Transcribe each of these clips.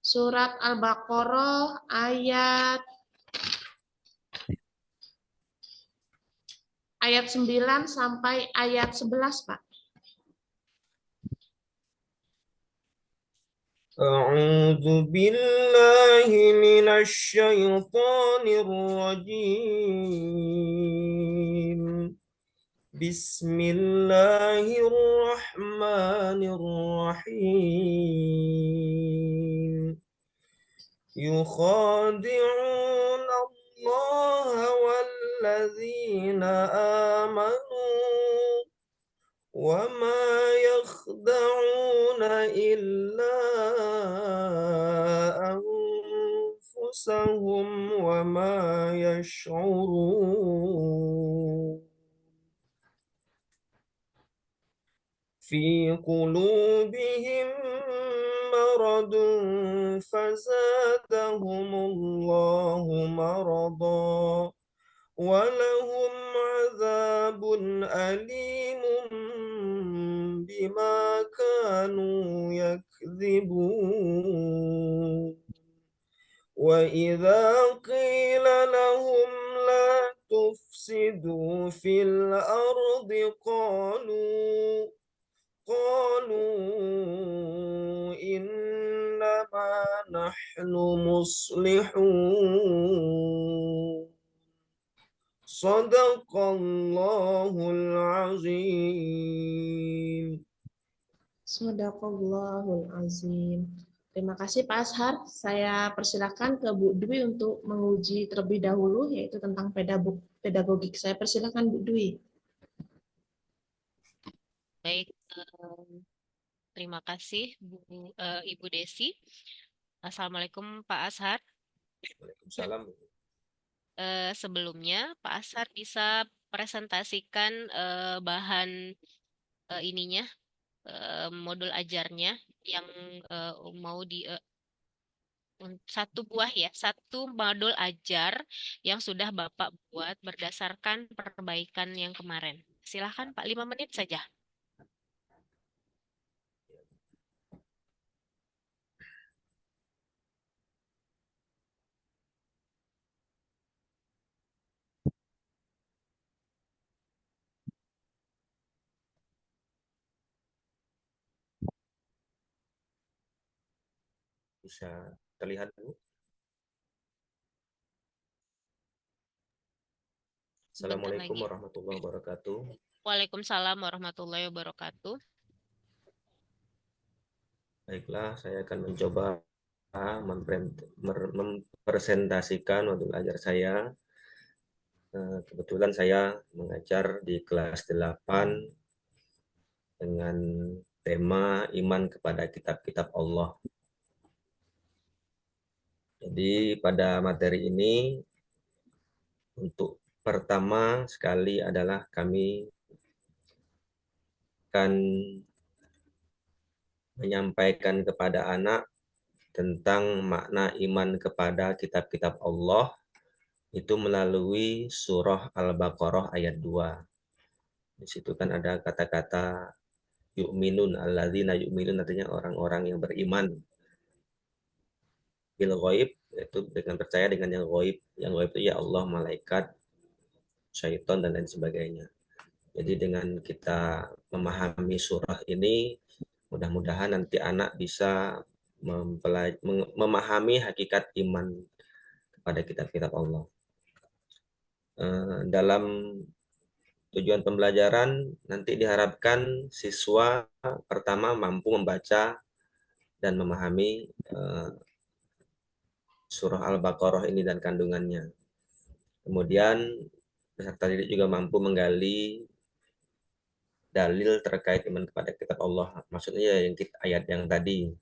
Surat Al-Baqarah ayat 9 sampai ayat 11, Pak. أعوذ بالله من الشيطان الرجيم بسم الله الرحمن الرحيم يخادعون الله والذين آمنوا وما يخدعون إلا أنفسهم وما يشعرون في قلوبهم مرض فزادهم الله مرضا ولهم عذاب أليم بما كانوا يكذبون وإذا قيل لهم لا تفسدوا في الأرض قالوا إنما نحن مصلحون Sadaqallahul azim. Shadaqallahul azim. Terima kasih Pak Ashar. Saya persilakan ke Bu Dwi untuk menguji terlebih dahulu, yaitu tentang pedagogik. Saya persilakan Bu Dwi. Baik, terima kasih Ibu Desi. Assalamualaikum Pak Ashar. Waalaikumsalam. Sebelumnya Pak Ashar bisa presentasikan bahan ininya, modul ajarnya yang mau di satu buah ya, satu modul ajar yang sudah Bapak buat berdasarkan perbaikan yang kemarin. Silahkan Pak, 5 menit saja. Bisa terlihat Bu? Assalamualaikum warahmatullahi wabarakatuh. Waalaikumsalam warahmatullahi wabarakatuh. Baiklah, saya akan mencoba mempresentasikan modul ajar saya. Kebetulan saya mengajar di kelas 8 dengan tema iman kepada kitab-kitab Allah. Jadi pada materi ini untuk pertama sekali adalah kami akan menyampaikan kepada anak tentang makna iman kepada kitab-kitab Allah itu melalui surah Al-Baqarah ayat 2. Di situ kan ada kata-kata yu'minun, alladzina yu'minun, artinya orang-orang yang beriman bil ghaib, yaitu dengan percaya dengan yang ghaib. Yang ghaib itu ya Allah, malaikat, syaitan dan lain sebagainya. Jadi dengan kita memahami surah ini, mudah-mudahan nanti anak bisa memahami hakikat iman kepada kitab-kitab Allah. Dalam tujuan pembelajaran nanti diharapkan siswa pertama mampu membaca dan memahami surah Al-Baqarah ini dan kandungannya. Kemudian peserta didik juga mampu menggali dalil terkait iman kepada kitab Allah. Maksudnya yang ayat yang tadi.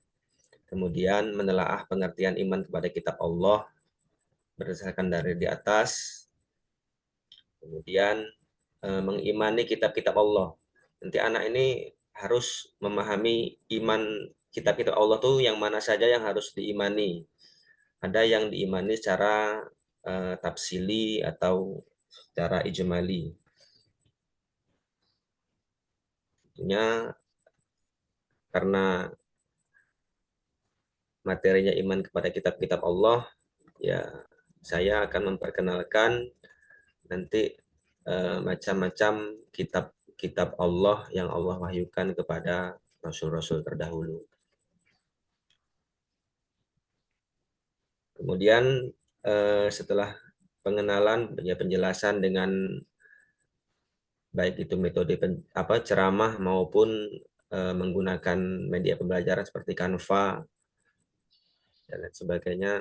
Kemudian menelaah pengertian iman kepada kitab Allah berdasarkan dari di atas. Kemudian mengimani kitab-kitab Allah. Nanti anak ini harus memahami iman kitab-kitab Allah tuh yang mana saja yang harus diimani. Ada yang diimani secara tafsili atau secara ijmali. Tentunya karena materinya iman kepada kitab-kitab Allah, ya saya akan memperkenalkan nanti macam-macam kitab-kitab Allah yang Allah wahyukan kepada rasul-rasul terdahulu. Kemudian setelah pengenalan, ya penjelasan dengan baik itu metode ceramah maupun menggunakan media pembelajaran seperti Canva dan lain sebagainya,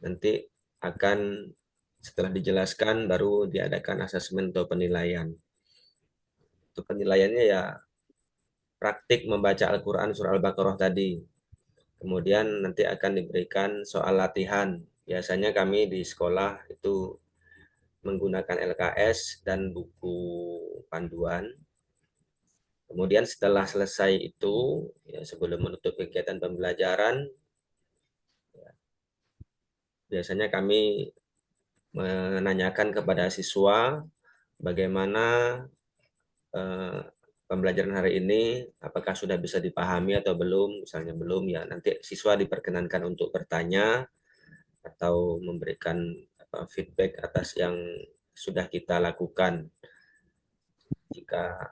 nanti akan setelah dijelaskan baru diadakan asesmen atau penilaian. Untuk penilaiannya ya praktik membaca Al-Quran surah Al-Baqarah tadi. Kemudian nanti akan diberikan soal latihan. Biasanya kami di sekolah itu menggunakan LKS dan buku panduan. Kemudian setelah selesai itu, ya sebelum menutup kegiatan pembelajaran, ya, biasanya kami menanyakan kepada siswa bagaimana pembelajaran hari ini, apakah sudah bisa dipahami atau belum. Misalnya belum, ya nanti siswa diperkenankan untuk bertanya atau memberikan feedback atas yang sudah kita lakukan. Jika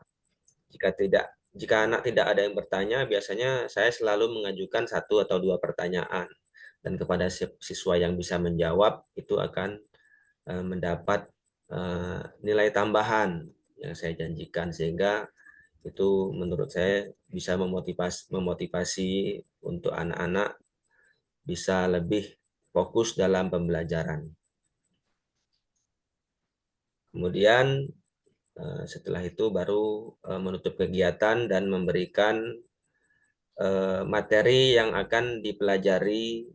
anak tidak ada yang bertanya, biasanya saya selalu mengajukan 1 atau 2 pertanyaan, dan kepada siswa yang bisa menjawab itu akan mendapat nilai tambahan yang saya janjikan, sehingga itu menurut saya bisa memotivasi untuk anak-anak bisa lebih fokus dalam pembelajaran. Kemudian setelah itu baru menutup kegiatan dan memberikan materi yang akan dipelajari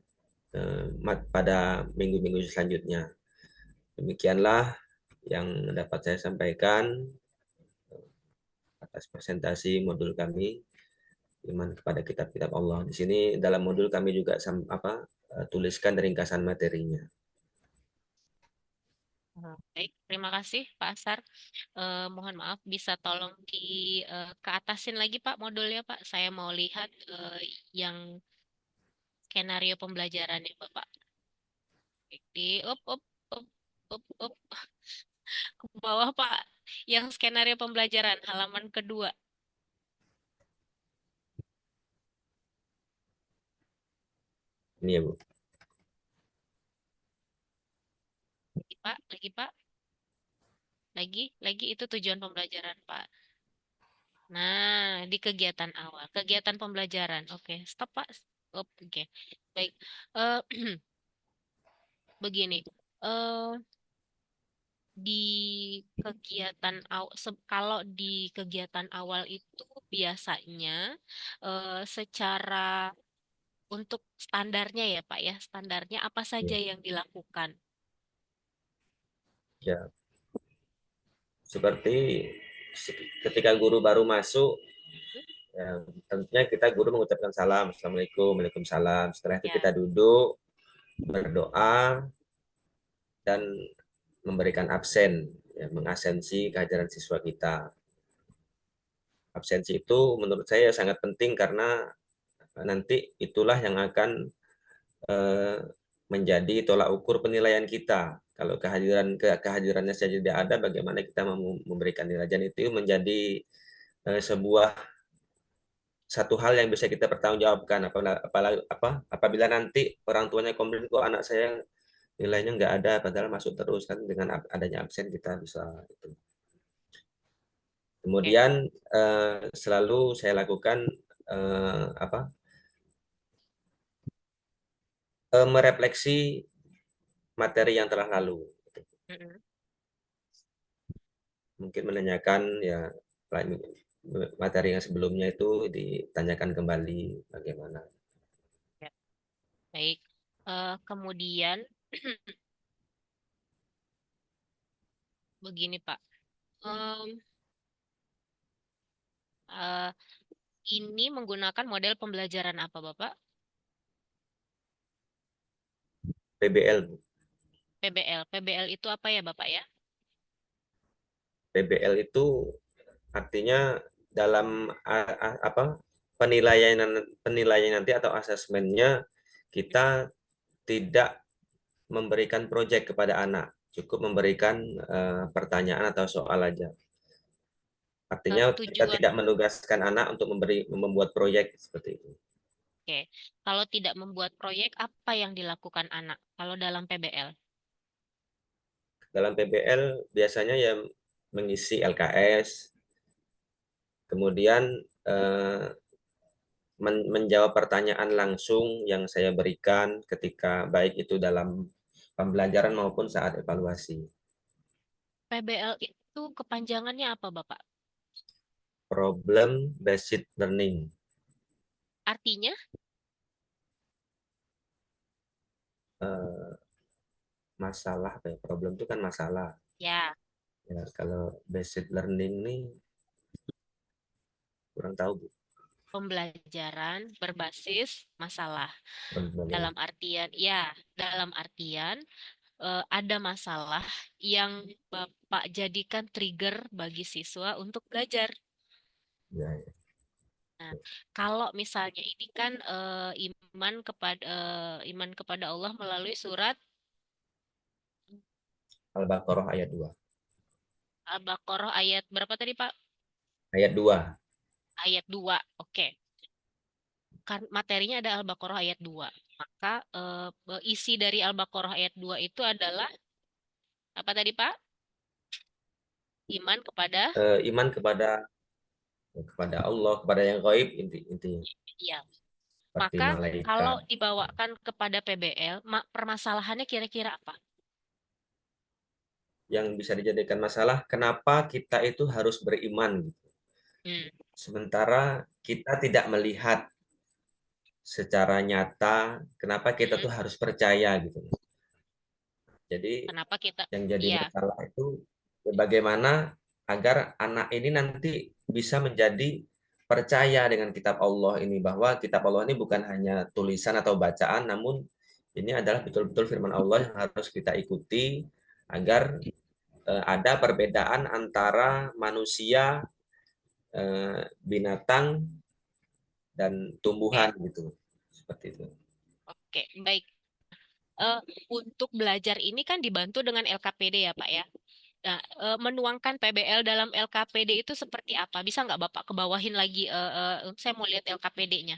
pada minggu-minggu selanjutnya. Demikianlah yang dapat saya sampaikan atas presentasi modul kami iman kepada kitab-kitab Allah. Di sini dalam modul kami juga tuliskan ringkasan materinya. Baik, terima kasih Pak Asar. Mohon maaf, bisa tolong keatasin lagi Pak modulnya Pak. Saya mau lihat yang skenario pembelajarannya Bapak. Up, up, up, up, up. Ke bawah Pak. Yang skenario pembelajaran halaman kedua. Ini ya Bu. Lagi Pak, lagi Pak. Lagi itu tujuan pembelajaran Pak. Nah, di kegiatan awal, kegiatan pembelajaran. Oke, stop Pak. Oke, baik. Eh, begini, di kalau di kegiatan awal itu biasanya secara untuk standarnya ya Pak ya, standarnya apa saja Ya, yang dilakukan? ya. Seperti ketika guru baru masuk, ya, tentunya kita guru mengucapkan salam, Assalamualaikum, Waalaikumsalam. Setelah itu Ya, kita duduk, berdoa, dan memberikan absen, ya, mengasensi kehadiran siswa kita. Absensi itu menurut saya sangat penting karena nanti itulah yang akan menjadi tolak ukur penilaian kita. Kalau kehadirannya saja tidak ada, bagaimana kita memberikan nilai? Dan itu menjadi sebuah satu hal yang bisa kita pertanggungjawabkan. Apabila nanti orang tuanya komplain, kok anak saya nilainya nggak ada, padahal masuk terus, kan dengan adanya absen kita bisa itu. oke. Kemudian selalu saya lakukan merefleksi materi yang telah lalu. Mm-mm. Mungkin menanyakan ya materi yang sebelumnya itu ditanyakan kembali bagaimana. Ya, baik. Kemudian begini Pak. Em, eh, ini menggunakan model pembelajaran apa Bapak? PBL, Bu. PBL. PBL itu apa ya Bapak ya? PBL itu artinya dalam penilaian nanti atau asesmennya kita tidak memberikan proyek kepada anak, cukup memberikan pertanyaan atau soal aja. Artinya kita Tujuan, tidak menugaskan anak untuk membuat proyek seperti itu. oke. Kalau tidak membuat proyek, apa yang dilakukan anak? Kalau dalam PBL? Dalam PBL biasanya ya mengisi LKS, kemudian menjawab pertanyaan langsung yang saya berikan ketika baik itu dalam pembelajaran maupun saat evaluasi. PBL itu kepanjangannya apa, Bapak? Problem based learning. Artinya? Masalah, problem itu kan masalah. Ya, Ya, kalau based learning nih kurang tahu, Bu. pembelajaran berbasis masalah. Pembelajaran. Dalam artian ada masalah yang Bapak jadikan trigger bagi siswa untuk belajar. Ya, ya. Nah, kalau misalnya ini kan iman kepada Allah melalui surat Al-Baqarah ayat 2. Al-Baqarah ayat berapa tadi, Pak? Ayat 2. Ayat 2. Oke. Kan materinya ada Al-Baqarah ayat 2. Maka isi dari Al-Baqarah ayat 2 itu adalah apa tadi, Pak? Iman kepada Iman kepada Allah, kepada yang gaib intinya ya. seperti Maka kalau malaikat. dibawakan kepada PBL, permasalahannya kira-kira apa? Yang bisa dijadikan masalah, kenapa kita itu harus beriman gitu. Hmm, Sementara kita tidak melihat secara nyata, kenapa kita tuh mm-mm. harus percaya gitu. Jadi Kenapa kita? yang jadi Iya, masalah itu bagaimana agar anak ini nanti bisa menjadi percaya dengan kitab Allah ini, bahwa kitab Allah ini bukan hanya tulisan atau bacaan, namun ini adalah betul-betul firman Allah yang harus kita ikuti agar ada perbedaan antara manusia, binatang dan oke, tumbuhan gitu, seperti itu. oke, baik. Eh, untuk belajar ini kan dibantu dengan LKPD ya, Pak ya. Nah, menuangkan PBL dalam LKPD itu seperti apa? Bisa nggak Bapak kebawahin lagi? Saya mau lihat LKPD-nya.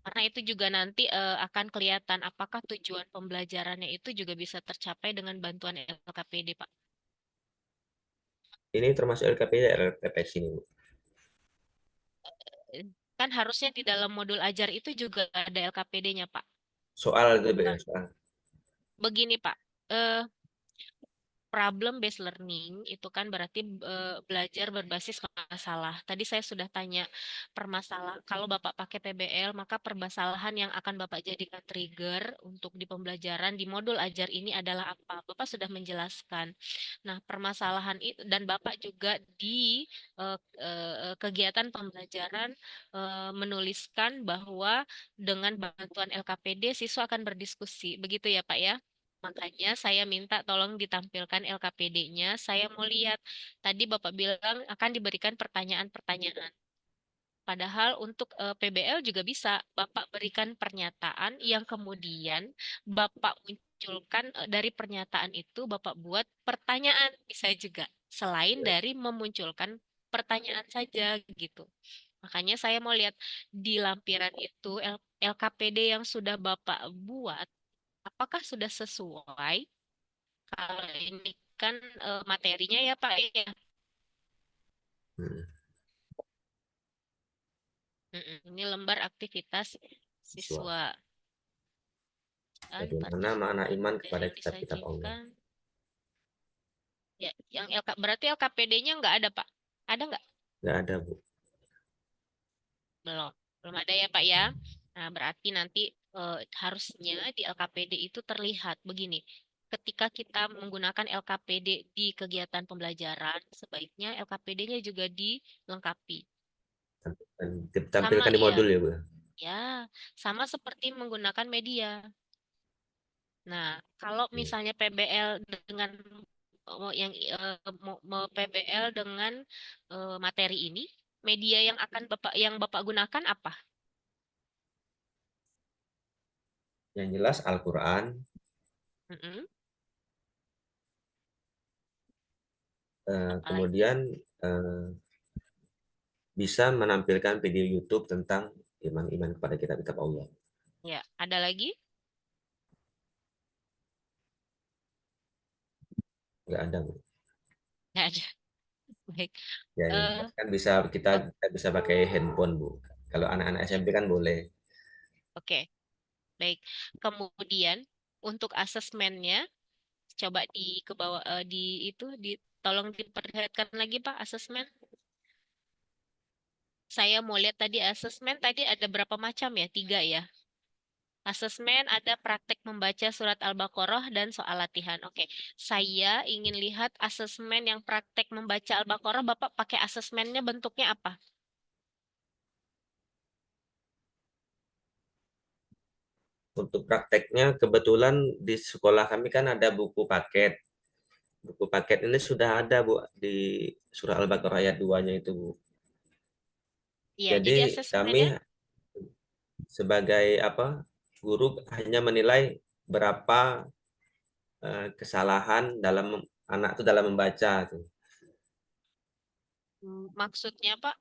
Karena itu juga nanti akan kelihatan apakah tujuan pembelajarannya itu juga bisa tercapai dengan bantuan LKPD, Pak. Ini termasuk LKPD LPPS ini, Bu. Eh, Kan harusnya di dalam modul ajar itu juga ada LKPD-nya, Pak. Soal itu, Bu, ya, Bukan. soal. Begini, Pak. Eh, Problem based learning itu kan berarti belajar berbasis masalah. Tadi saya sudah tanya permasalahan. Kalau Bapak pakai PBL, maka permasalahan yang akan Bapak jadikan trigger untuk di pembelajaran di modul ajar ini adalah apa? Bapak sudah menjelaskan. Nah, permasalahan itu dan Bapak juga di kegiatan pembelajaran menuliskan bahwa dengan bantuan LKPD siswa akan berdiskusi. Begitu ya, Pak ya? Makanya saya minta tolong ditampilkan LKPD-nya. Saya mau lihat. Tadi Bapak bilang akan diberikan pertanyaan-pertanyaan. Padahal untuk PBL juga bisa. Bapak berikan pernyataan yang kemudian Bapak munculkan dari pernyataan itu Bapak buat pertanyaan. Bisa juga. Selain dari memunculkan pertanyaan saja gitu. Makanya saya mau lihat di lampiran itu LKPD yang sudah Bapak buat, apakah sudah sesuai kalau ini kan materinya ya Pak ya. Hmm, Ini lembar aktivitas siswa. siswa dan Bagaimana makna partisipan iman materi kepada yang kitab-kitab Allah? disajikan. Ya, yang berarti LKPD-nya nggak ada Pak? Ada nggak? Nggak ada, Bu. Belum. Belum ada ya Pak ya. Nah, berarti nanti harusnya di LKPD itu terlihat begini. Ketika kita menggunakan LKPD di kegiatan pembelajaran, sebaiknya LKPD-nya juga dilengkapi. Dan Sama ditampilkan di ya, modul ya, Bu. ya, sama seperti menggunakan media. Nah, kalau Hmm. misalnya PBL dengan PBL dengan materi ini, media yang Bapak gunakan apa? Yang jelas Al-Quran, Mm-mm. Apalagi? kemudian bisa menampilkan video YouTube tentang iman-iman kepada kitab-kitab Allah. Ya, ada lagi? Nggak ada, Bu. Nggak ada. Baik. Ya, yang Eh, jelas kan kita bisa pakai handphone, Bu. Kalau anak-anak SMP kan boleh. oke, baik. Kemudian untuk asesmennya, coba ke bawah, tolong diperlihatkan lagi Pak asesmen. Saya mau lihat tadi asesmen tadi ada berapa macam ya? 3 ya. Asesmen ada praktek membaca surat Al-Baqarah dan soal latihan. Oke, saya ingin lihat asesmen yang praktek membaca Al-Baqarah. Bapak pakai asesmennya bentuknya apa? Untuk prakteknya, kebetulan di sekolah kami kan ada buku paket. Buku paket ini sudah ada, Bu, di surah Al-Baqarah ayat 2-nya itu, Bu. Iya, jadi Jadi kami asesmennya, sebagai guru hanya menilai berapa kesalahan dalam anak itu dalam membaca tuh. maksudnya Pak?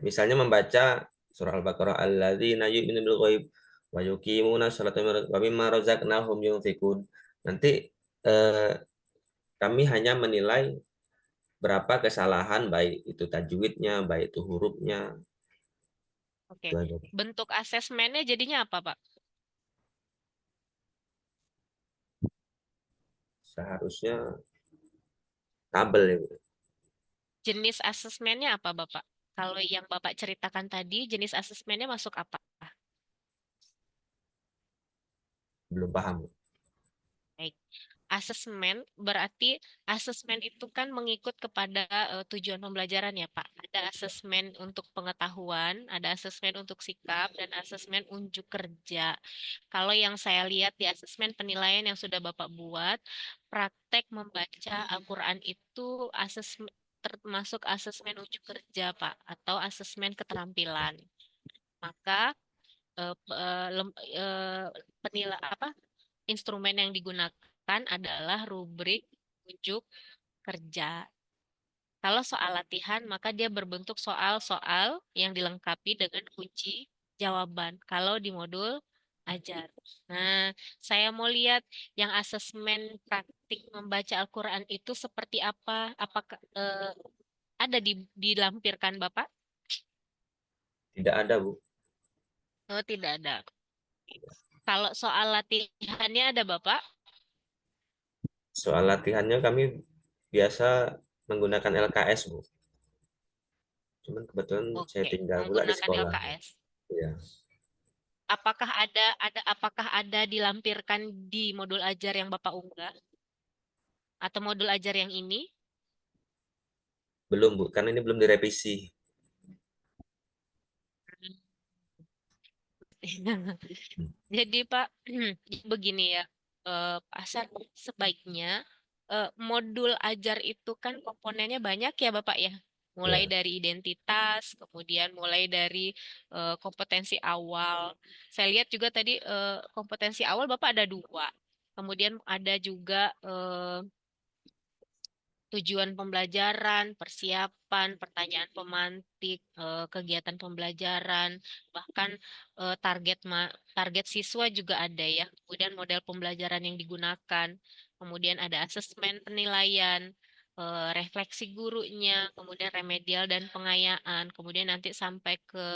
Misalnya membaca surah Al-Baqarah alladzina yu'minuna bil ghaib wa yuqimuna sholata wa mimma razaqnahum yunfikun. Nanti eh, kami hanya menilai berapa kesalahan, baik itu tajwidnya, baik itu hurufnya. Oke, Itu aja. bentuk asesmennya jadinya apa Pak? Seharusnya tabel ya, Bu. Jenis asesmennya apa Bapak? Kalau yang Bapak ceritakan tadi, jenis asesmennya masuk apa? Belum paham, Bu. Baik. Asesmen berarti asesmen itu kan mengikut kepada tujuan pembelajaran ya Pak. Ada asesmen untuk pengetahuan, ada asesmen untuk sikap, dan asesmen unjuk kerja. Kalau yang saya lihat di asesmen penilaian yang sudah Bapak buat, praktek membaca Al-Quran itu termasuk asesmen unjuk kerja Pak, atau asesmen keterampilan. Maka penilai apa instrumen yang digunakan adalah rubrik unjuk kerja. Kalau soal latihan, maka dia berbentuk soal-soal yang dilengkapi dengan kunci jawaban. Kalau di modul ajar. Nah, saya mau lihat yang asesmen praktik membaca Al-Quran itu seperti apa? Apakah ada dilampirkan Bapak? Tidak ada, Bu. Oh, tidak ada. Kalau soal latihannya ada Bapak? Soal latihannya kami biasa menggunakan LKS, Bu. Cuman kebetulan saya Oke, tinggal pula di menggunakan sekolah. LKS. Ya, Apakah ada dilampirkan di modul ajar yang Bapak unggah atau modul ajar yang ini? belum, Bu, karena ini belum direvisi. Jadi Pak, begini ya, pasar sebaiknya modul ajar itu kan komponennya banyak ya Bapak ya. Mulai Ya, dari identitas, kemudian mulai dari kompetensi awal. Saya lihat juga tadi kompetensi awal Bapak ada 2. Kemudian ada juga tujuan pembelajaran, persiapan, pertanyaan pemantik, kegiatan pembelajaran, bahkan target siswa juga ada ya. Kemudian model pembelajaran yang digunakan, kemudian ada asesmen penilaian, refleksi gurunya, kemudian remedial dan pengayaan, kemudian nanti sampai ke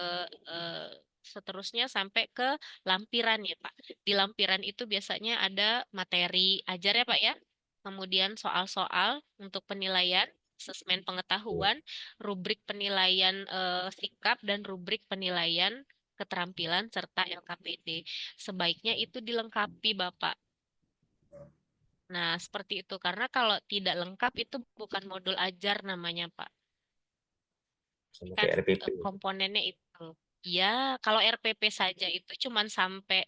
seterusnya sampai ke lampiran ya Pak. Di lampiran itu biasanya ada materi ajar ya Pak ya. Kemudian soal-soal untuk penilaian, asesmen ya. pengetahuan, rubrik penilaian sikap, dan rubrik penilaian keterampilan serta LKPD. Sebaiknya itu dilengkapi, Bapak. Nah, seperti itu. Karena kalau tidak lengkap itu bukan modul ajar namanya, Pak. Sama Kan kayak RPP. komponennya itu. Ya, kalau RPP saja itu cuman sampai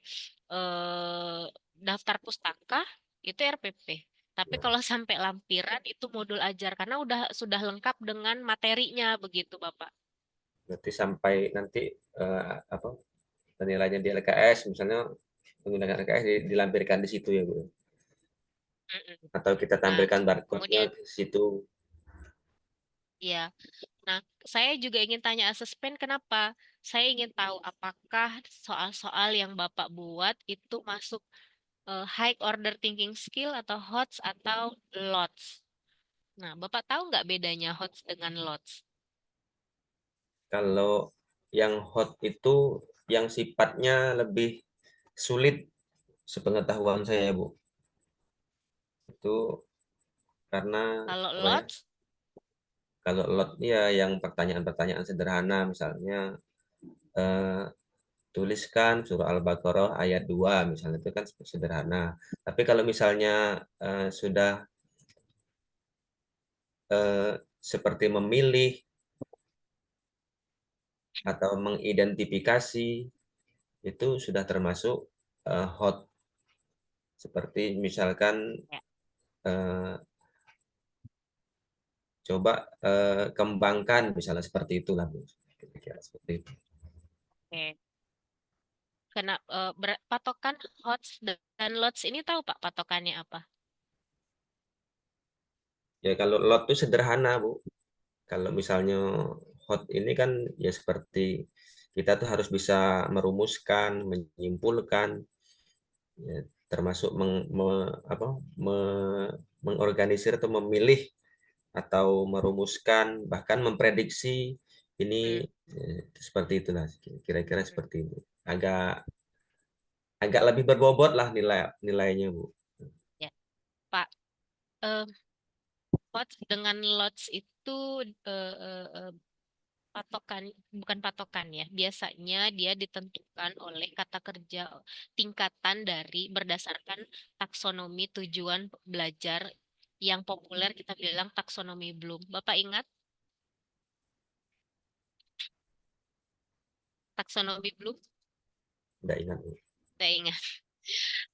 daftar pustaka, itu RPP. Tapi kalau sampai lampiran itu modul ajar karena sudah lengkap dengan materinya begitu, Bapak. Berarti sampai nanti apa penilaiannya di LKS misalnya menggunakan LKS dilampirkan di situ ya Bu. Mm-mm. Atau kita Nah, tampilkan barcode-nya kemudian ke situ. ya, nah saya juga ingin tanya asesmen kenapa? Saya ingin tahu apakah soal-soal yang Bapak buat itu masuk high order thinking skill atau HOTS atau LOTS. Nah, Bapak tahu nggak bedanya HOTS dengan LOTS? Kalau yang hot itu yang sifatnya lebih sulit sepengetahuan saya Bu. Itu karena Kalau apa ya? LOTS, Kalau lot ya yang pertanyaan-pertanyaan sederhana misalnya eh, tuliskan surah Al-Baqarah ayat 2 misalnya itu kan sederhana. Tapi kalau misalnya sudah seperti memilih atau mengidentifikasi itu sudah termasuk hot seperti misalkan ya, eh, coba kembangkan misalnya seperti itulah Bu. Kira-kira seperti itu. oke. Kena patokan HOTS dan LOTS ini tahu Pak patokannya apa? Ya kalau lot itu sederhana Bu. Kalau misalnya hot ini kan ya seperti kita tuh harus bisa merumuskan, menyimpulkan, ya, termasuk apa, mengorganisir atau memilih atau merumuskan, bahkan memprediksi ini Hmm, seperti itulah, kira-kira hmm, seperti itu. Agak agak lebih berbobot lah nilainya Bu. ya, Pak. Eh, HOTS dengan LOTS itu eh, eh, eh, patokan bukan patokan ya. Biasanya dia ditentukan oleh kata kerja tingkatan dari berdasarkan taksonomi tujuan belajar yang populer kita bilang taksonomi Bloom. Bapak ingat taksonomi Bloom? Nggak ingat Bu. Saya ingat.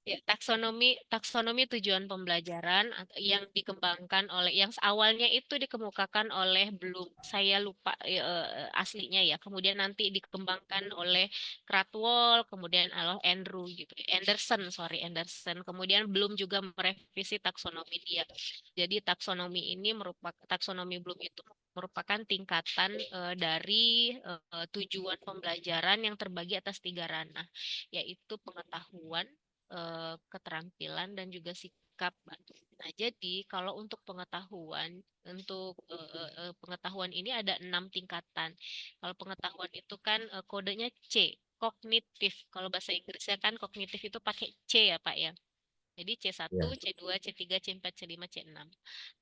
Ya, taksonomi tujuan pembelajaran yang dikembangkan oleh yang awalnya itu dikemukakan oleh Bloom. Saya lupa aslinya ya. Kemudian nanti dikembangkan oleh Krathwohl, kemudian oleh Andrew gitu. Anderson, sorry, Anderson. Kemudian Bloom juga merevisi taksonomi dia. Jadi taksonomi Bloom itu merupakan tingkatan dari tujuan pembelajaran yang terbagi atas 3 ranah, yaitu pengetahuan, keterampilan dan juga sikap. Nah, jadi kalau untuk pengetahuan ini ada 6 tingkatan. Kalau pengetahuan itu kan kodenya C, kognitif. Kalau bahasa Inggrisnya kan kognitif itu pakai C ya, Pak ya. Jadi C1, Ya, C2, C3, C4, C5, C6.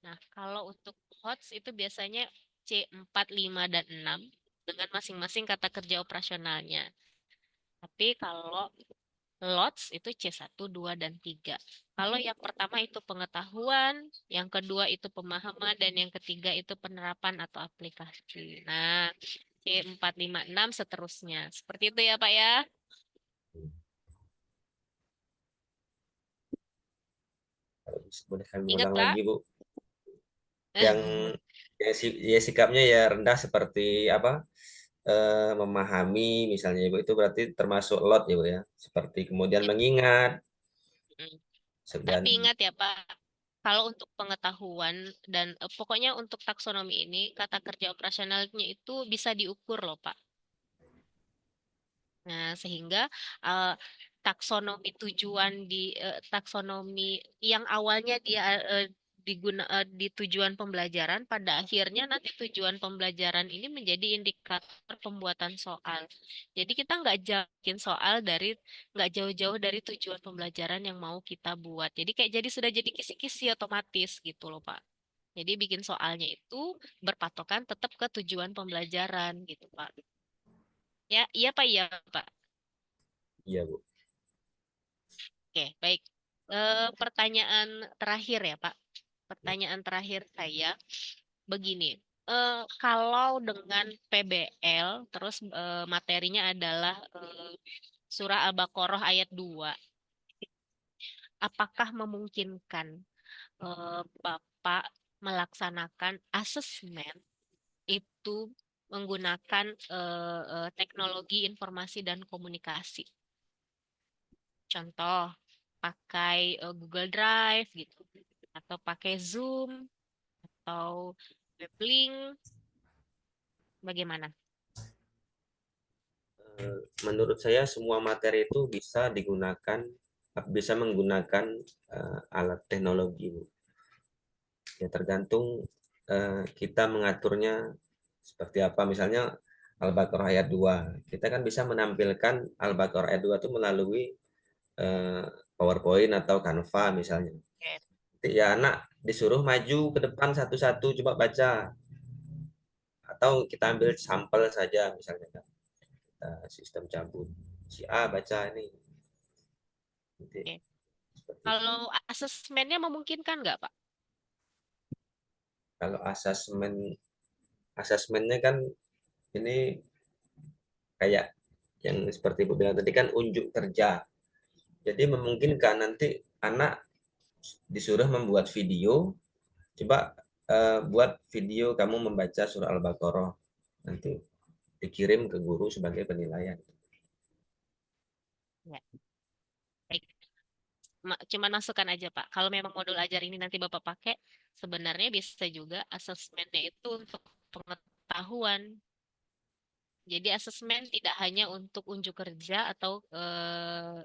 Nah, kalau untuk HOTS itu biasanya C4, 5, dan 6 dengan masing-masing kata kerja operasionalnya. Tapi kalau LOTS itu C1, 2, dan 3. Kalau yang pertama itu pengetahuan, yang kedua itu pemahaman, dan yang ketiga itu penerapan atau aplikasi. Nah, C4, 5, 6 seterusnya. Seperti itu ya Pak ya. boleh kami Ingat ulang Pak? lagi Bu. Yang ya sikapnya ya rendah seperti apa? Memahami misalnya Ibu itu berarti termasuk lot ya Bu ya. Seperti kemudian Ya. mengingat Mm. dan Tapi ingat ya Pak, kalau untuk pengetahuan dan pokoknya untuk taksonomi ini, kata kerja operasionalnya itu bisa diukur loh Pak. Nah, sehingga eh, taksonomi yang awalnya dia di tujuan pembelajaran, pada akhirnya nanti tujuan pembelajaran ini menjadi indikator pembuatan soal. Jadi kita nggak jauh-jauh dari tujuan pembelajaran yang mau kita buat. Jadi kayak sudah jadi kisi-kisi otomatis gitu loh Pak. Jadi bikin soalnya itu berpatokan tetap ke tujuan pembelajaran gitu Pak. Ya, iya Pak, iya Pak. iya Bu. Oke, baik. Pertanyaan terakhir ya, Pak. Pertanyaan terakhir saya begini. Kalau dengan PBL, terus materinya adalah surah Al-Baqarah ayat 2, apakah memungkinkan Bapak melaksanakan asesmen itu menggunakan teknologi informasi dan komunikasi. Contoh, pakai Google Drive gitu, atau pakai Zoom, atau Weblink, bagaimana? Menurut saya semua materi itu bisa menggunakan alat teknologi, Bu. Ya tergantung kita mengaturnya seperti apa. Misalnya Al-Baqarah ayat 2. Kita kan bisa menampilkan Al-Baqarah ayat 2 itu melalui eh, PowerPoint atau Canva misalnya. Oke. Nanti ya anak disuruh maju ke depan satu-satu coba baca, atau kita ambil sampel saja misalnya kan. Sistem cabut. Si A baca ini. Nanti Oke. seperti itu. Kalau asesmennya memungkinkan nggak, Pak? Kalau asesmennya kan ini kayak yang seperti Ibu bilang tadi kan unjuk kerja. Jadi memungkinkan nanti anak disuruh membuat video, coba buat video kamu membaca surah Al-Baqarah. Nanti dikirim ke guru sebagai penilaian. Ya, baik. Cuman masukan aja, Pak. Kalau memang modul ajar ini nanti Bapak pakai, sebenarnya bisa juga asesmennya itu untuk pengetahuan. Jadi asesmen tidak hanya untuk unjuk kerja atau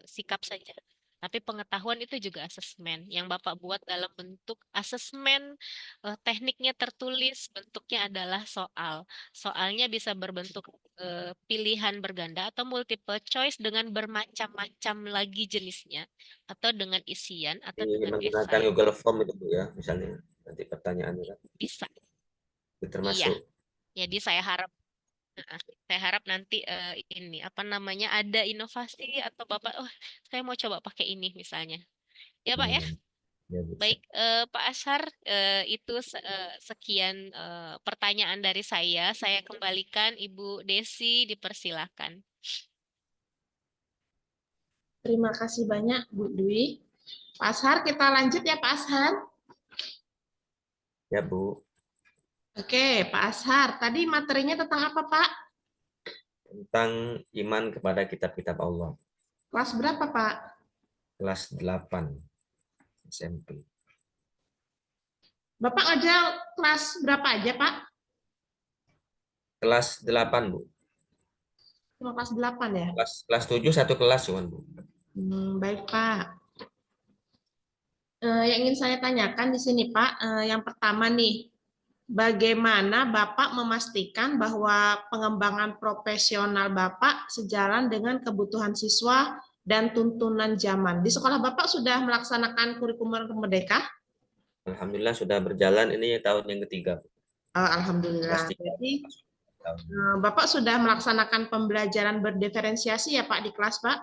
sikap saja, tapi pengetahuan itu juga asesmen yang Bapak buat dalam bentuk asesmen, tekniknya tertulis, bentuknya adalah soal. Soalnya bisa berbentuk pilihan berganda atau multiple choice dengan bermacam-macam lagi jenisnya, atau dengan isian atau Ini dengan menggunakan esai. Google Form itu Bu ya, misalnya nanti pertanyaannya kan. Bisa. Itu Iya. termasuk. Jadi saya harap nanti ini apa namanya ada inovasi atau Bapak, oh saya mau coba pakai ini misalnya. Ya Pak ya. Ya, ya bisa. Baik Pak Ashar, itu sekian pertanyaan dari saya. Saya kembalikan Ibu Desi, dipersilakan. Terima kasih banyak Bu Dwi. Pak Ashar, kita lanjut ya Pak Ashar. Ya Bu, Oke, Pak Ashar. Tadi materinya tentang apa Pak? tentang iman kepada kitab-kitab Allah, Kelas berapa Pak? kelas 8 SMP. Bapak ngajar kelas berapa aja Pak? Kelas 8 Bu. Cuma kelas 8 ya? Kelas 7 satu kelas cuman Bu. Baik Pak. Yang ingin saya tanyakan di sini Pak, yang pertama nih, bagaimana Bapak memastikan bahwa pengembangan profesional Bapak sejalan dengan kebutuhan siswa dan tuntunan zaman? Di sekolah Bapak sudah melaksanakan kurikulum Merdeka? Alhamdulillah sudah berjalan ini tahun yang ketiga Bu. Kelas Alhamdulillah. 3 Berarti tahun. Bapak sudah melaksanakan pembelajaran berdiferensiasi ya Pak di kelas Pak?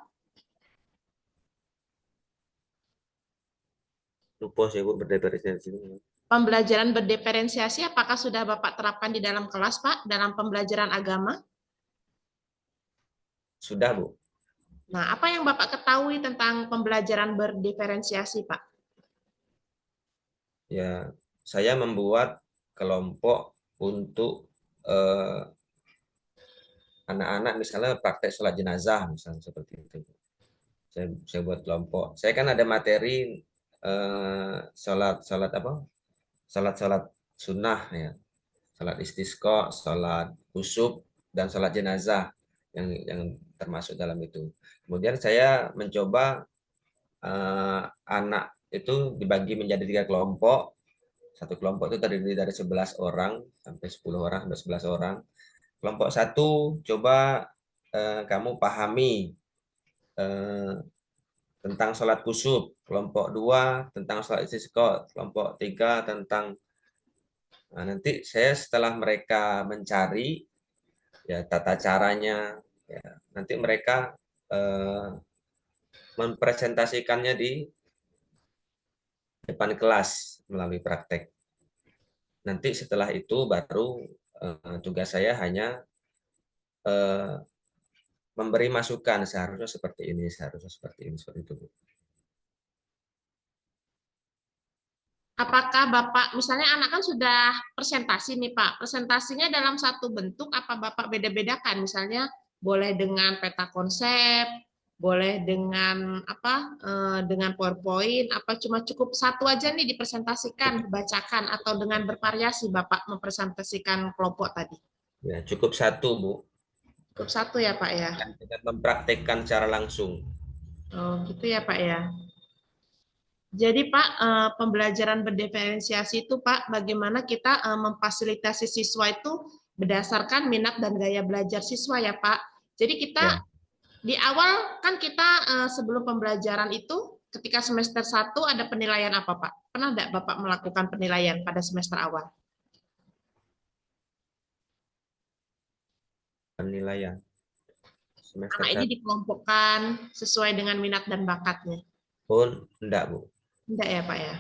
Lupa saya Bu berdefinisi sini. Pembelajaran berdiferensiasi apakah sudah Bapak terapkan di dalam kelas Pak dalam pembelajaran agama? Sudah Bu. Nah, apa yang Bapak ketahui tentang pembelajaran berdiferensiasi Pak? Ya, saya membuat kelompok untuk eh, anak-anak misalnya praktek sholat jenazah misalnya seperti itu. Saya buat kelompok. Saya kan ada materi sholat apa? Sholat sunnah ya, sholat istisqa, sholat kusuk, dan sholat jenazah yang termasuk dalam itu. Kemudian saya mencoba anak itu dibagi menjadi 3 kelompok. Satu kelompok itu terdiri dari 11 orang sampai 10 orang sampai 11 orang. Kelompok satu coba kamu pahami eh, tentang sholat kusuk, kelompok 2 tentang sholat istisqa, kelompok 3 tentang nanti saya setelah mereka mencari ya tata caranya ya, nanti mereka mempresentasikannya di depan kelas melalui praktek. Nanti setelah itu baru tugas saya hanya eh, memberi masukan seharusnya seperti ini, seharusnya seperti ini, seperti itu. apakah Bapak, misalnya anak kan sudah presentasi nih Pak, presentasinya dalam satu bentuk, apa Bapak beda-bedakan? Misalnya boleh dengan peta konsep, boleh dengan apa, dengan PowerPoint, apa cuma cukup satu aja nih dipresentasikan, bacakan, atau dengan bervariasi Bapak mempresentasikan kelompok tadi? Ya, cukup satu, Bu. Cukup satu ya Pak ya? Dan dengan mempraktekkan secara langsung. Oh gitu ya Pak ya. Jadi Pak, pembelajaran berdiferensiasi itu Pak, bagaimana kita memfasilitasi siswa itu berdasarkan minat dan gaya belajar siswa ya Pak. Jadi kita Ya, di awal kan kita sebelum pembelajaran itu ketika semester 1 ada penilaian apa Pak? Pernah enggak Bapak melakukan penilaian pada semester awal? penilaian semester Anak ini 1 dikelompokkan sesuai dengan minat dan bakatnya. pun enggak, Bu. Enggak ya Pak ya?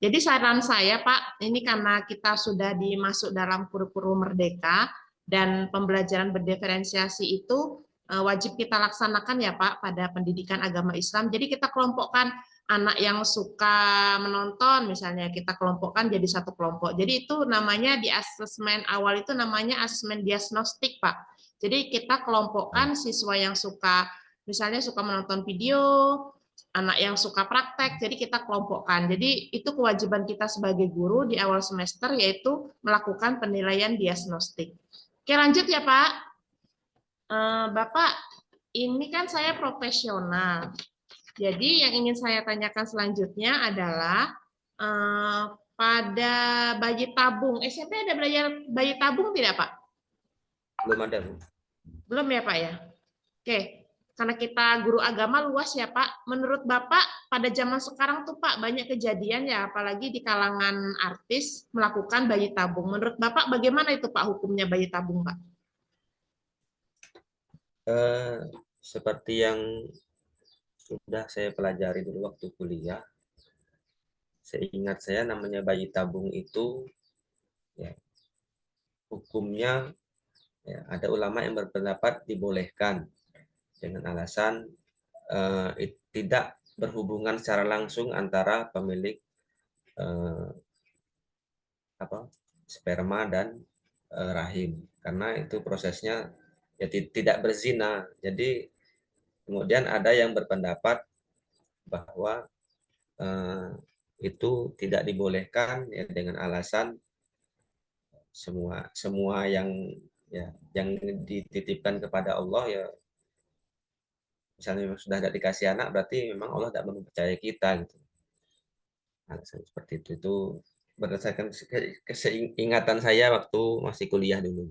Jadi saran saya Pak, ini karena kita sudah dimasuk dalam kurikulum merdeka dan pembelajaran berdiferensiasi itu wajib kita laksanakan ya Pak pada pendidikan agama Islam. Jadi kita kelompokkan anak yang suka menonton misalnya kita kelompokkan jadi satu kelompok. Jadi itu namanya di asesmen awal itu namanya asesmen diagnostik Pak. Jadi kita kelompokkan siswa yang suka misalnya suka menonton video, anak yang suka praktek, jadi kita kelompokkan. Jadi itu kewajiban kita sebagai guru di awal semester, yaitu melakukan penilaian diagnostik. Oke, lanjut ya Pak. Bapak, ini kan saya profesional. Jadi yang ingin saya tanyakan selanjutnya adalah pada bayi tabung. SMP ada belajar bayi tabung tidak Pak? Belum ada, Bu. Belum ya Pak ya? Oke, karena kita guru agama luas ya Pak. Menurut Bapak pada zaman sekarang tuh Pak banyak kejadian ya, apalagi di kalangan artis melakukan bayi tabung. Menurut Bapak bagaimana itu Pak hukumnya bayi tabung Pak? Eh, Seperti yang sudah saya pelajari dulu waktu kuliah, seingat saya namanya bayi tabung itu ya, hukumnya ya, ada ulama yang berpendapat dibolehkan dengan alasan tidak berhubungan secara langsung antara pemilik eh, apa sperma dan rahim, karena itu prosesnya ya tidak berzina. Jadi kemudian ada yang berpendapat bahwa eh, itu tidak dibolehkan ya, dengan alasan semua semua yang dititipkan kepada Allah ya, misalnya memang sudah tidak dikasih anak berarti memang Allah tidak mempercayai kita gitu. Alasan seperti itu berdasarkan keseingatan saya waktu masih kuliah dulu.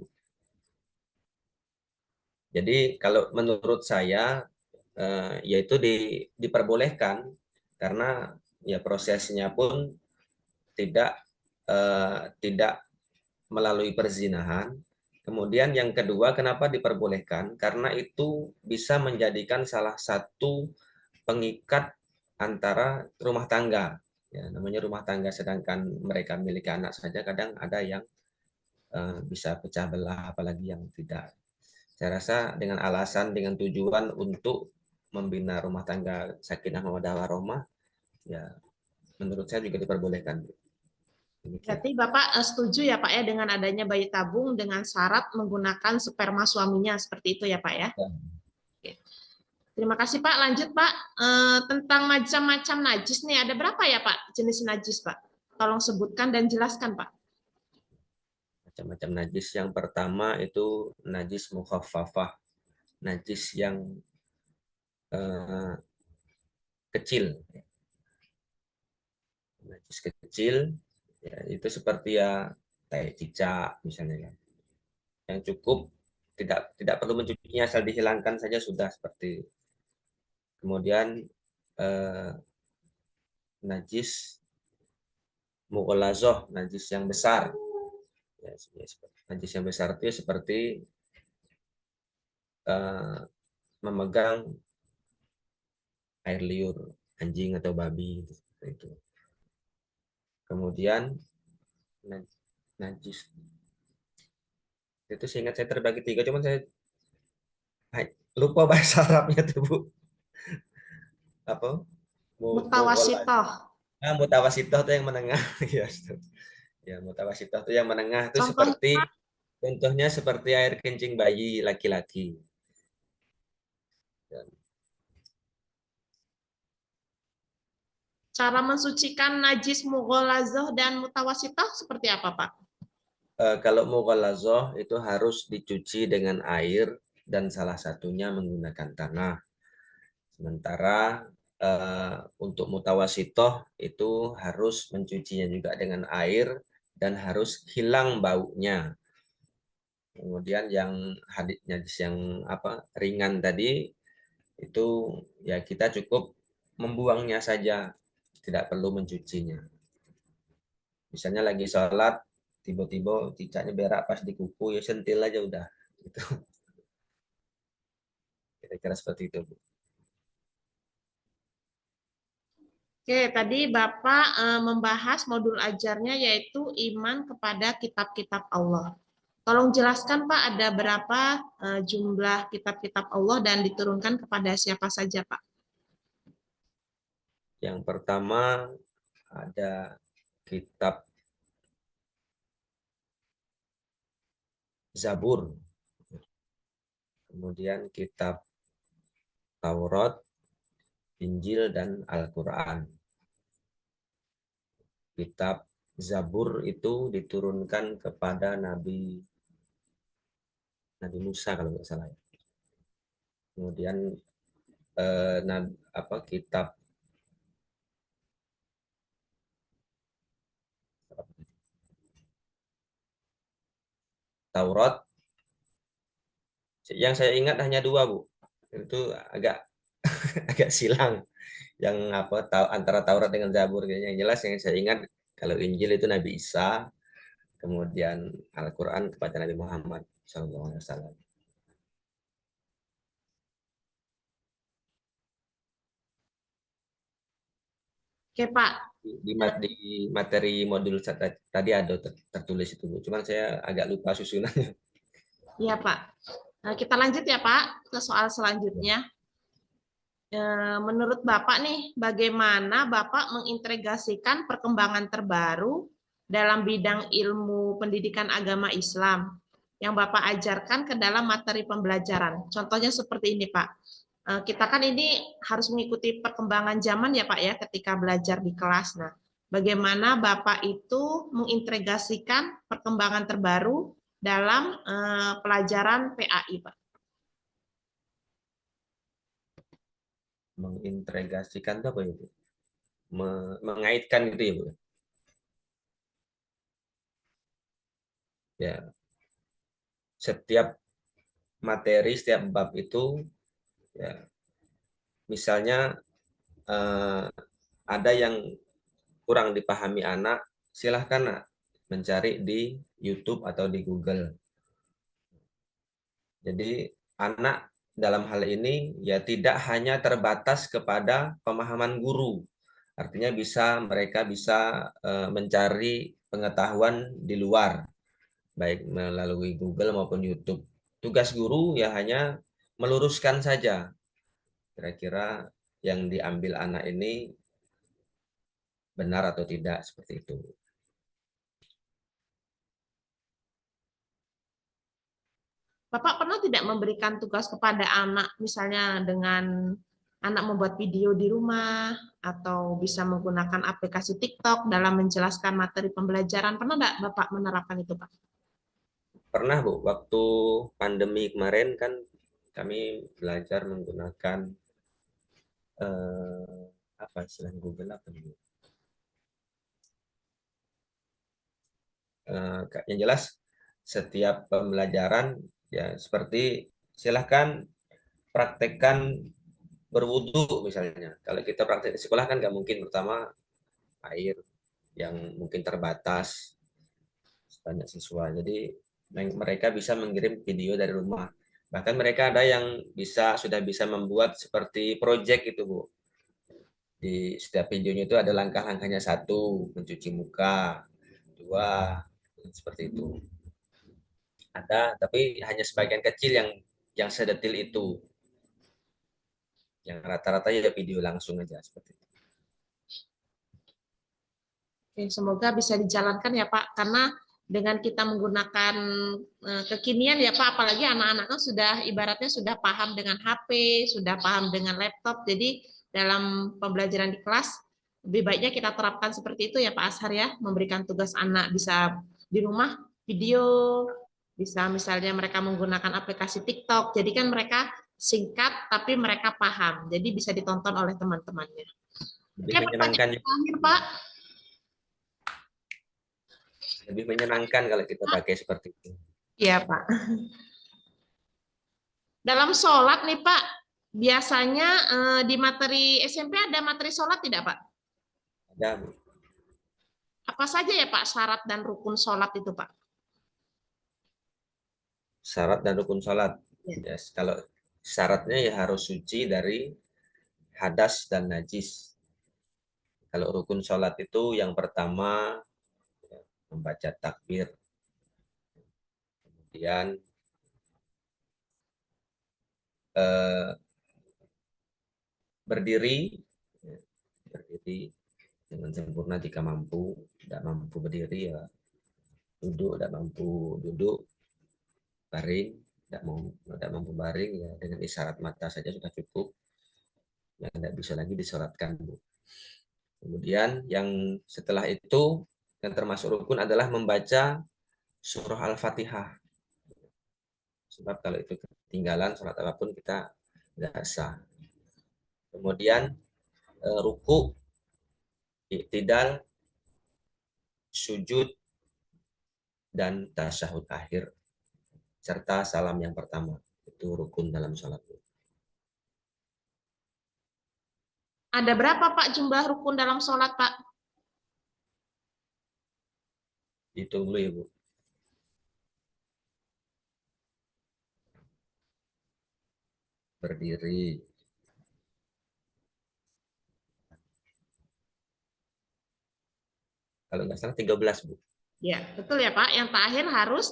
Jadi kalau menurut saya yaitu diperbolehkan karena ya prosesnya pun tidak melalui perzinahan. Kemudian yang kedua, kenapa diperbolehkan? Karena itu bisa menjadikan salah satu pengikat antara rumah tangga. Ya, namanya rumah tangga, sedangkan mereka memiliki anak saja, kadang ada yang bisa pecah belah, apalagi yang tidak. Saya rasa dengan alasan, dengan tujuan untuk membina rumah tangga sakinah mawaddah warahmah, ya menurut saya juga diperbolehkan. Demikian. Berarti Bapak setuju ya Pak ya dengan adanya bayi tabung dengan syarat menggunakan sperma suaminya seperti itu ya Pak ya? Oke. Terima kasih Pak. Lanjut Pak. Tentang macam-macam najis nih ada berapa ya Pak jenis najis Pak? Tolong sebutkan dan jelaskan Pak. Macam-macam najis. Yang pertama itu najis mukhaffafah, najis yang kecil. Najis kecil ya, itu seperti ya kayak cicak misalnya ya. Yang cukup tidak perlu mencucinya, asal dihilangkan saja sudah seperti. Kemudian najis mughalazoh, najis yang besar. Ya, najis yang besar itu seperti memegang air liur anjing atau babi itu. Kemudian najis itu seingat saya terbagi 3, cuman saya lupa bahasa Arabnya tuh Bu. Apa? Mutawasitoh. Nah, mutawasitoh itu yang menengah. Ya, Ustaz. Ya, mutawasitoh itu yang menengah itu Contohnya seperti, contohnya seperti air kencing bayi laki-laki. Ya. cara mensucikan najis mughalazoh dan mutawasitoh seperti apa, Pak? Kalau mughalazoh itu harus dicuci dengan air dan salah satunya menggunakan tanah. Sementara untuk mutawasitoh itu harus mencucinya juga dengan air dan harus hilang baunya. Kemudian yang hadisnya yang apa ringan tadi itu ya kita cukup membuangnya saja, tidak perlu mencucinya. Misalnya lagi sholat, tiba-tiba cicaknya berak pas di kuku, ya sentil aja udah. Gitu. Kira-kira seperti itu, Bu. Oke, tadi Bapak membahas modul ajarnya yaitu iman kepada kitab-kitab Allah. Tolong jelaskan Pak, ada berapa jumlah kitab-kitab Allah dan diturunkan kepada siapa saja Pak? Yang pertama ada kitab Zabur, kemudian kitab Taurat, Injil, dan Al-Quran. Kitab Zabur itu diturunkan kepada Nabi Musa kalau nggak salah. Kemudian kitab Taurat yang saya ingat hanya dua, Bu. Itu agak agak silang. Yang antara Taurat dengan Zabur. Yang jelas yang saya ingat kalau Injil itu Nabi Isa, kemudian Al-Quran kepada Nabi Muhammad SAW. Oke Pak, Di materi modul tadi ada tertulis itu, Bu. Cuman saya agak lupa susunannya. iya Pak. Kita lanjut ya Pak ke soal selanjutnya. Menurut Bapak nih, bagaimana Bapak mengintegrasikan perkembangan terbaru dalam bidang ilmu pendidikan agama Islam yang Bapak ajarkan ke dalam materi pembelajaran? Contohnya seperti ini, Pak. Kita kan ini harus mengikuti perkembangan zaman ya, Pak ya, ketika belajar di kelas. Nah, bagaimana Bapak itu mengintegrasikan perkembangan terbaru dalam pelajaran PAI, Pak? Mengintegrasikan itu apa itu? Mengaitkan gitu ya, Bu. Ya, setiap materi, setiap bab itu ya misalnya eh, ada yang kurang dipahami anak, silahkan nak, mencari di YouTube atau di Google. Jadi anak dalam hal ini ya tidak hanya terbatas kepada pemahaman guru. Artinya mereka bisa mencari pengetahuan di luar, baik melalui Google maupun YouTube. Tugas guru ya hanya meluruskan saja. Kira-kira yang diambil anak ini benar atau tidak, seperti itu. Bapak pernah tidak memberikan tugas kepada anak, misalnya dengan anak membuat video di rumah, atau bisa menggunakan aplikasi TikTok dalam menjelaskan materi pembelajaran? Pernah tidak Bapak menerapkan itu, Pak? Pernah, Bu, waktu pandemi kemarin kan kami belajar menggunakan apa istilah Google apa nih? Yang jelas setiap pembelajaran ya seperti silahkan praktekkan berwudu misalnya. Kalau kita praktek di sekolah kan nggak mungkin, pertama air yang mungkin terbatas banyak siswa. Jadi mereka bisa mengirim video dari rumah. Bahkan mereka ada yang sudah bisa membuat seperti project itu, Bu. Di setiap videonya itu ada langkah-langkahnya, satu, mencuci muka, dua, seperti itu. Ada, tapi hanya sebagian kecil yang sedetil itu. Yang rata-rata ya video langsung aja seperti itu. Oke, semoga bisa dijalankan ya Pak, karena dengan kita menggunakan kekinian ya Pak, apalagi anak-anak kan sudah ibaratnya sudah paham dengan HP, sudah paham dengan laptop, jadi dalam pembelajaran di kelas lebih baiknya kita terapkan seperti itu ya Pak Ashar ya, memberikan tugas anak bisa di rumah video, bisa misalnya mereka menggunakan aplikasi TikTok, jadi kan mereka singkat tapi mereka paham, jadi bisa ditonton oleh teman-temannya. Lebih Oke, menyenangkan, pertanyaan terakhir Pak. lebih menyenangkan kalau kita pakai seperti itu. Iya Pak. Dalam sholat nih Pak, biasanya di materi SMP ada materi sholat tidak Pak? Ada, Bu. Apa saja ya Pak syarat dan rukun sholat itu Pak? Syarat dan rukun sholat. Ya. Yes, kalau syaratnya ya harus suci dari hadas dan najis. Kalau rukun sholat itu yang pertama membaca takbir, kemudian berdiri, berdiri dengan sempurna jika mampu. Tidak mampu berdiri ya duduk, tidak mampu duduk baring, tidak mampu baring ya dengan isyarat mata saja sudah cukup. Yang tidak bisa lagi disolatkan, Bu. Kemudian yang setelah itu yang termasuk rukun adalah membaca surah Al-Fatihah. Sebab kalau itu ketinggalan sholat apapun kita tidak sah. Kemudian ruku, i'tidal, sujud, dan tasyahud akhir serta salam yang pertama. Itu rukun dalam sholat. Ada berapa Pak jumlah rukun dalam sholat Pak? Hitung dulu ya Bu. Berdiri. Kalau nggak salah 13 Bu. Ya, betul ya Pak. Yang terakhir harus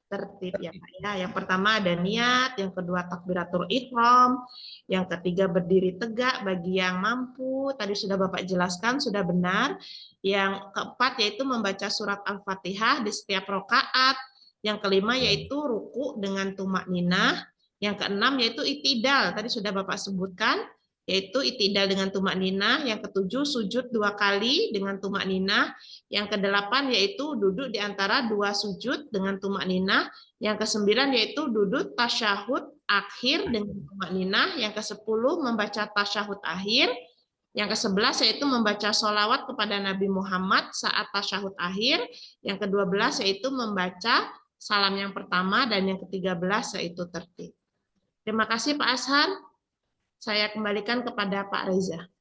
tertib ya Pak ya. Yang pertama ada niat, yang kedua takbiratul ihram, yang ketiga berdiri tegak bagi yang mampu. Tadi sudah Bapak jelaskan, sudah benar. Yang keempat yaitu membaca surat Al-Fatihah di setiap rakaat. Yang kelima yaitu ruku dengan tumak ninah. Yang keenam yaitu itidal. Tadi sudah Bapak sebutkan, yaitu itidal dengan tumak ninah. Yang ketujuh sujud 2 kali dengan tumak ninah. Yang kedelapan yaitu duduk di antara 2 sujud dengan tumak ninah. Yang kesembilan yaitu duduk tasyahud akhir dengan tumak ninah. Yang ke-10 membaca tasyahud akhir. Yang ke-11 yaitu membaca sholawat kepada Nabi Muhammad saat tasyahud akhir. Yang ke-12 yaitu membaca salam yang pertama. Dan yang ke-13 yaitu tertib. Terima kasih Pak Ashar. Saya kembalikan kepada Pak Reza.